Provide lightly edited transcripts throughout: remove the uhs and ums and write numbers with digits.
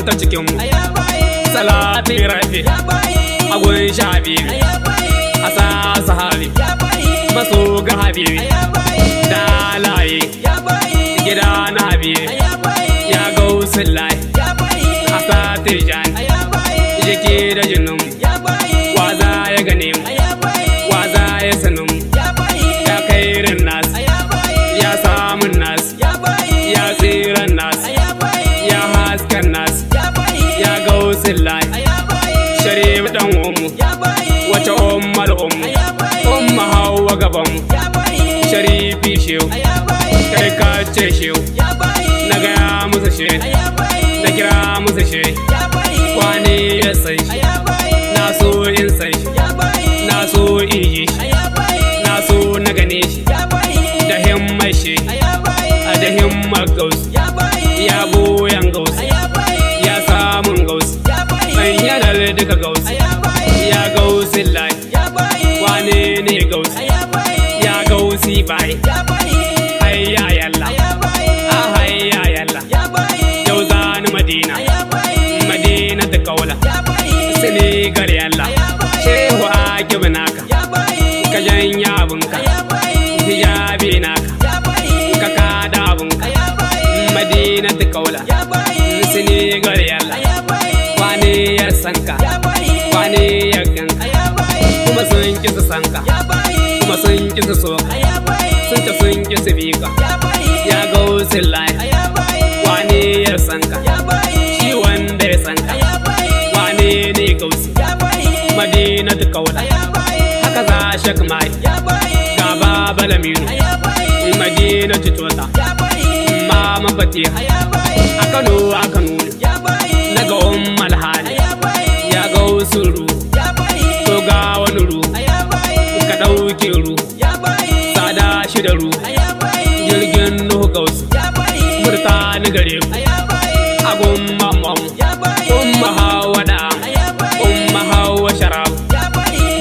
ta cikin mu salati rafi agun shabibi asa sahabi maso ga habibi dalaye gida na habibi ya gausullahi asa tijan jiki da jinin waza ya gane mu waza ya sanin mu ya kairin nas ya samun nas ya tsiran nas ya haskan nas ya gausullahi sharif dan ummu wace ummal ummu umma hawa gaban mu sharifi shehu kai ka ce shehu na gaya musu she na kira musu she wani ya san shi na so in san shi na so in yi shi na so na gane shi da himmar shi a da himmar gausu ya boyan gausu ya samun gausu ɗan yanar duka gausu ya gausin lai wane ne gausu ya gausi bai hayya yalla a hayya yalla yau zani madina madina ta kaula sinigar yalla shehu ake binaka ka janya abinka hijabi naka ka kada abinka madina ta kaula sinigar yalla wane ya sanka wane ya ganka kuma sun kisa sanka kuma sun kisa soka sun ta sun kisa bika ya gausin lai wane ya sanka shi wanda ya sanka wane ne gausi madina ta kaula haka za shak mai ga baba laminu madina ta tota mama fatiha a kano aka nuna naga ummal hali ya gausun ru to ga wani ru ka ɗauke ru sada shi da ru jirgin nuhu gausu murtani gare ku agun mamman umma hawa da umma hawa sharabu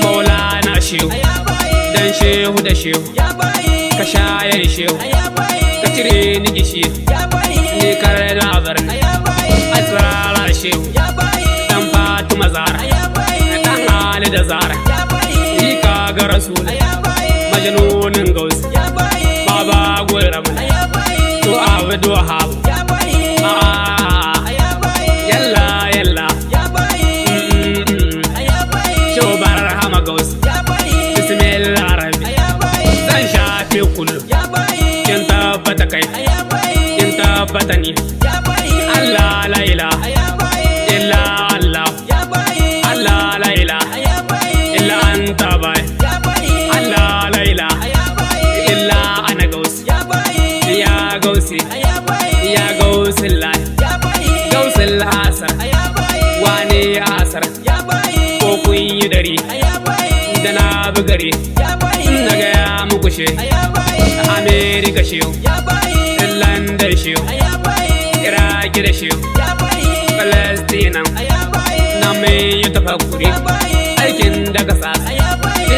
maulana shehu dan shehu da shehu ka shayar shehu ka cire ni gishi ni kare na barni asrara shehu dan fatima zara dan ali da zara yi ka ga rasul majnunin gausi baba guramu to abdu habu yalla yalla shobar hama gausi bismillah rabbi zan shafe kullu kin tabbata kai kin tabbata ni Allah la ilaha illa Allah Allah la ilaha illa anta bai Allah la ilaha illa ana gausi ya gausi ya gausin lai gausin asar wane asar ko kun yi dare da na bugare na gaya muku she Amerika shehu London shehu Iraki da shehu Palestina na mai yi tafakuri aikin daga sasa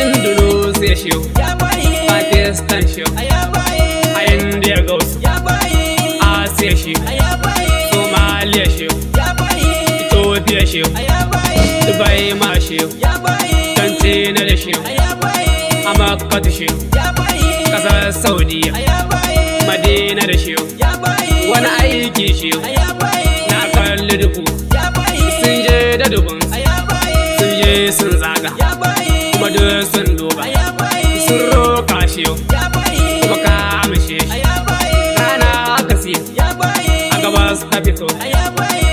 Indonesia shehu Pakistan shehu a India gausu Asia shehu Somalia shehu Ethiopia shehu Dubai ma shehu Tantina da shehu a Makka da shehu kasar Saudiya Madina da shehu wani aiki shehu na kalli dubu sun je da dubun sun je sun zaga kuma duk sun duba sun roka shehu kuma ka amshe shi rana aka siya a gabas ta fito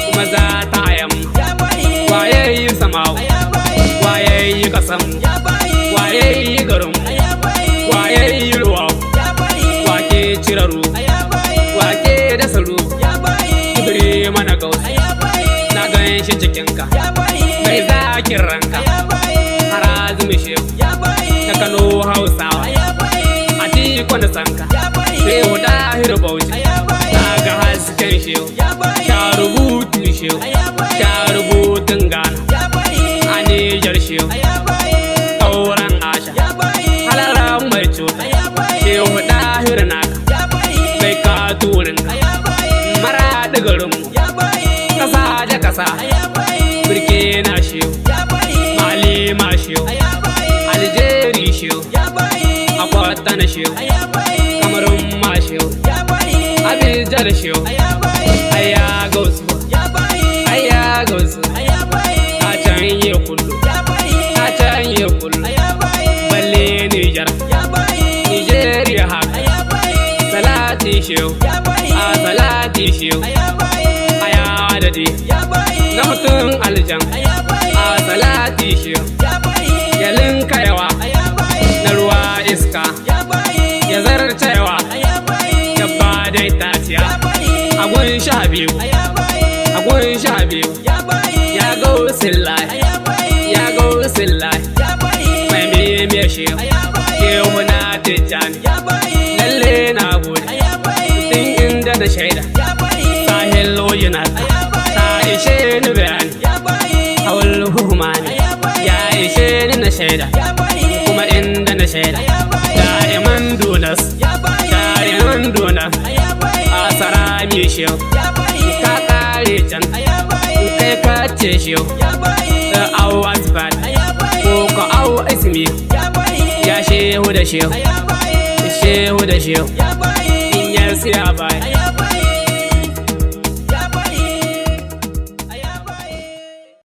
kuma za ta yamma waye yi samawu waye yi kasan waye yi garin waye yi ruwa wake ciraru wake da saru kudure mana gausi na gan shi cikinka mai zakin ranka harazumi shehu na Kano Hausawa a tiko na sanka shehu Dahiru Bauchi na ga hasken shehu sha rubutu shehu sha rubutun Ghana a Nijar shehu ƙauran Asha halaran mai cuta shehu Dahiru naka mai katurinka mara garinmu ƙasa da kasa Burkina shehu Mali ma shehu Algeria shehu Akwatana shehu Cameroon ma shehu Abidjan shehu Aya gausu Aya gausu Ta canye kullu Ta canye kullu Balle Nigeria haka Salati shehu Salati shehu Aya adadi na mutum aljan Salati shehu Yalin kayawa na ruwa iska ya zarcewa dabba dai tatiya agun sha biyu ya go sillai mai meme shehu na tijjani lalle na gode tun inda na shaida sahil ojinata ta ishe ni bayani hawal hukumani ya ishe ni na shaida kuma inda na shaida da'iman dunas a sarami shehu ka kare can kai ka ce shehu au asfalt ko ka au ismi ya shehu da shehu in ya siya bai